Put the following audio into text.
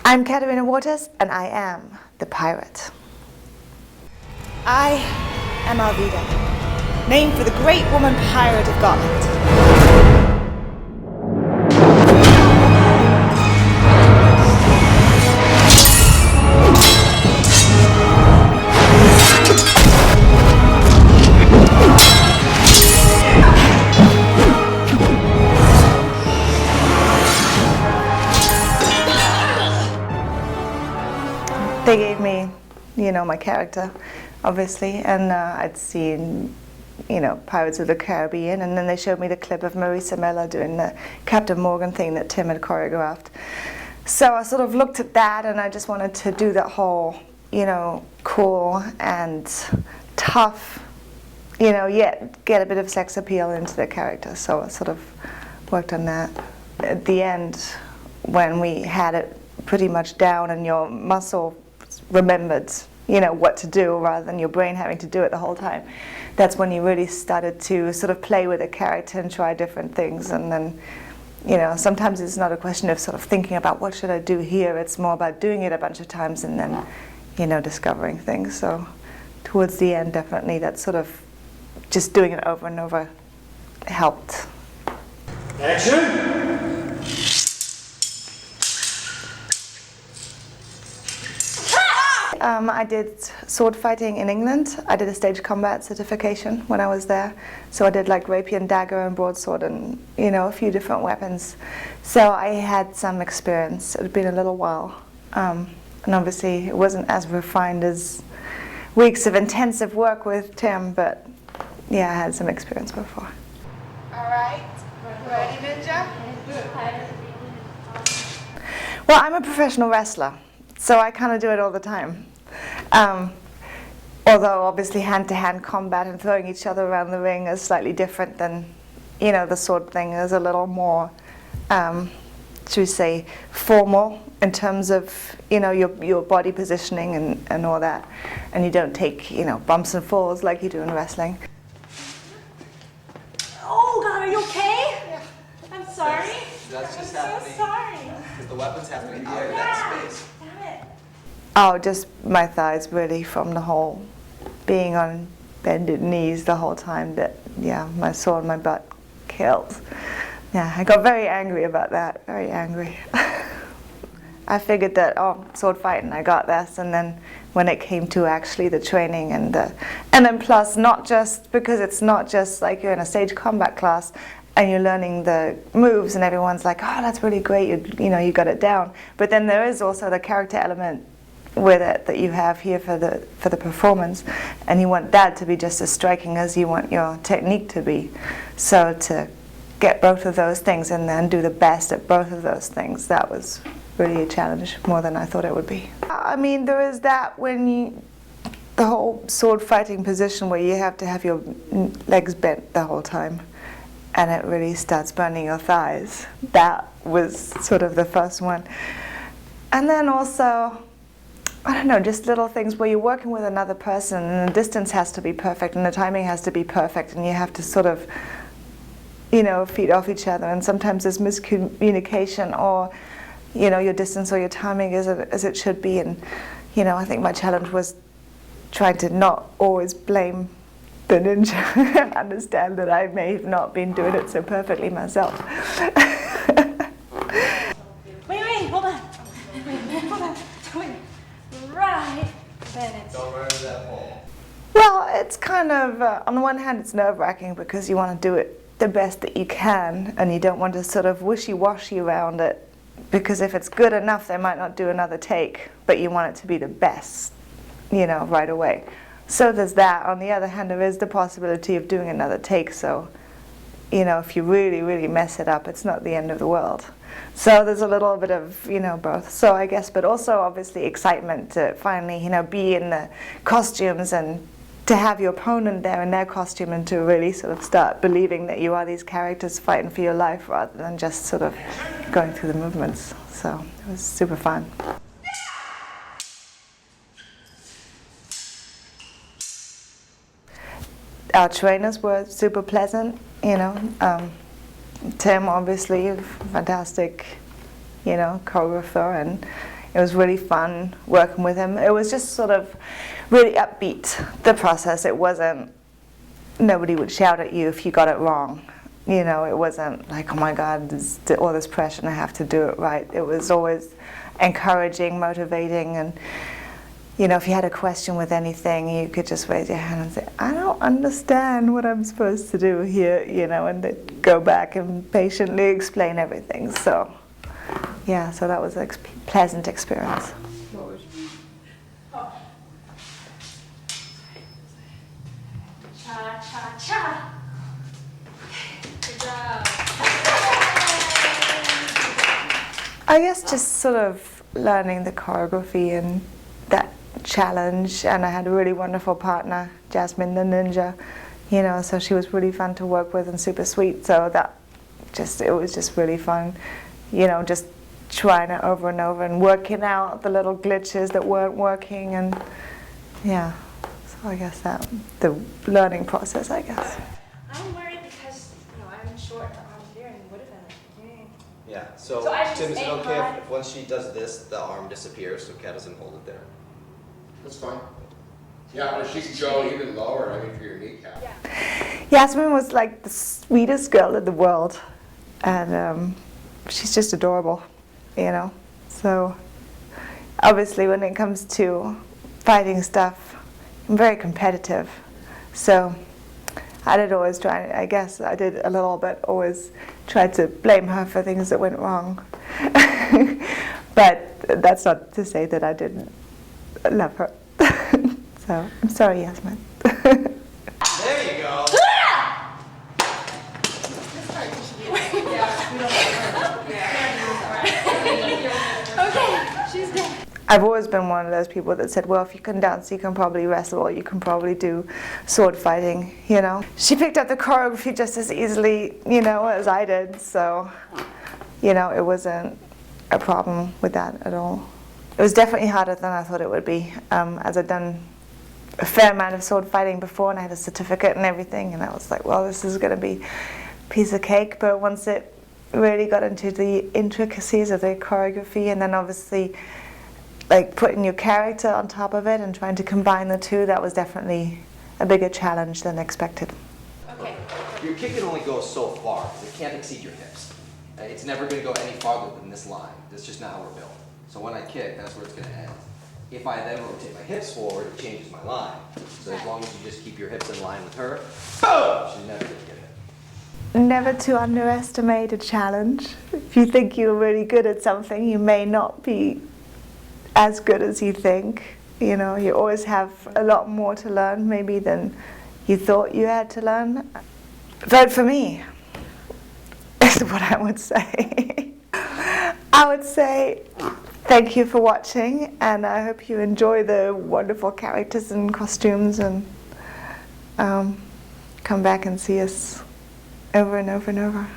I'm Katarina Leigh, and I am the pirate. I am Alvida, named for the great woman pirate of Gotland. They gave me, my character, obviously, and I'd seen, Pirates of the Caribbean, and then they showed me the clip of Marisa Miller doing the Captain Morgan thing that Tim had choreographed. So I sort of looked at that, and I just wanted to do that whole, cool and tough, yet get a bit of sex appeal into the character. So I sort of worked on that. At the end, when we had it pretty much down and your muscle remembered, what to do rather than your brain having to do it the whole time, that's when you really started to sort of play with the character and try different things. And then, sometimes it's not a question of sort of thinking about what should I do here, it's more about doing it a bunch of times and then, discovering things. So towards the end, definitely that sort of just doing it over and over helped. Action! I did sword fighting in England. I did a stage combat certification when I was there. So I did like rapier and dagger and broadsword and, a few different weapons. So I had some experience. It had been a little while. And obviously it wasn't as refined as weeks of intensive work with Tim, but yeah, I had some experience before. All right, ready, Ninja? Well, I'm a professional wrestler, so I kind of do it all the time. Although obviously hand-to-hand combat and throwing each other around the ring is slightly different than, the sword thing is a little more, should we say, formal in terms of, your body positioning and all that. And you don't take, bumps and falls like you do in wrestling. Oh God, are you okay? Yeah. I'm sorry. That's just I'm happening. so sorry. Because the weapon's happening out of that space. Damn it. Oh, just my thighs really from the whole being on bended knees the whole time that, my sword, my butt killed. Yeah, I got very angry about that, very angry. I figured that, sword fighting, I got this, and then when it came to actually the training and then plus not just, because it's not just like you're in a stage combat class and you're learning the moves and everyone's like, oh, that's really great, you got it down. But then there is also the character element with it that you have here for the performance, and you want that to be just as striking as you want your technique to be. So to get both of those things and then do the best at both of those things, that was really a challenge, more than I thought it would be. I mean, there is that when the whole sword fighting position where you have to have your legs bent the whole time and it really starts burning your thighs. That was sort of the first one. And then also, I don't know, just little things where you're working with another person and the distance has to be perfect and the timing has to be perfect and you have to sort of, feed off each other, and sometimes there's miscommunication or, your distance or your timing isn't as it should be, and, I think my challenge was trying to not always blame the ninja and understand that I may have not been doing it so perfectly myself. Wait, hold on. Hold on. Wait. Right. Bennett. Don't run into that hole. Well, it's kind of, on the one hand, it's nerve-wracking because you want to do it the best that you can, and you don't want to sort of wishy-washy around it, because if it's good enough, they might not do another take, but you want it to be the best, right away. So there's that. On the other hand, there is the possibility of doing another take, so, if you really, really mess it up, it's not the end of the world. So there's a little bit of, both. So I guess, but also obviously excitement to finally, be in the costumes and to have your opponent there in their costume and to really sort of start believing that you are these characters fighting for your life rather than just sort of going through the movements. So it was super fun. Our trainers were super pleasant, Tim, obviously, a fantastic, choreographer, and It was really fun working with him. It was just sort of really upbeat, the process. It wasn't, nobody would shout at you if you got it wrong. You know, it wasn't like, oh my God, there's all this pressure and I have to do it right. It was always encouraging, motivating, and you know, if you had a question with anything, you could just raise your hand and say, I don't understand what I'm supposed to do here, you know, and they'd go back and patiently explain everything. So, yeah, so that was a pleasant experience. Cha, cha, cha. Good job. I guess just sort of learning the choreography and that challenge, and I had a really wonderful partner, Jasmine the Ninja, you know, so she was really fun to work with and super sweet, so that just, it was just really fun, you know, just trying it over and over and working out the little glitches that weren't working, and yeah, so I guess that, the learning process, I guess. I'm worried because, you know, I'm short, the arm's here, and what if I Yeah, so So I should Tim, is it just aim okay high? if once she does this, the arm disappears so Kat doesn't hold it there? That's fine. Yeah, but she can go even lower, I mean, for your kneecap. Yasmin was like the sweetest girl in the world, and she's just adorable, you know. So obviously when it comes to fighting stuff, I'm very competitive. So I did always try, I guess I did a little bit, always try to blame her for things that went wrong. But that's not to say that I didn't love her. So I'm sorry, Yasmin. There you go. Okay, she's dead. I've always been one of those people that said, well, if you can dance, you can probably wrestle, or you can probably do sword fighting, you know. She picked up the choreography just as easily, you know, as I did, so, you know, it wasn't a problem with that at all. It was definitely harder than I thought it would be, as I'd done a fair amount of sword fighting before, and I had a certificate and everything, and I was like, well, this is going to be a piece of cake, but once it really got into the intricacies of the choreography, and then obviously like putting your character on top of it and trying to combine the two, that was definitely a bigger challenge than expected. Okay. Your kick can only go so far, because it can't exceed your hips. It's never going to go any farther than this line. That's just not how we're built. So when I kick, that's where it's going to end. If I then rotate my hips forward, it changes my line. So as long as you just keep your hips in line with her, boom, she's never going to get hit. Never to underestimate a challenge. If you think you're really good at something, you may not be as good as you think. You know, you always have a lot more to learn maybe than you thought you had to learn. Vote for me, is what I would say. I would say thank you for watching, and I hope you enjoy the wonderful characters and costumes, and come back and see us over and over and over.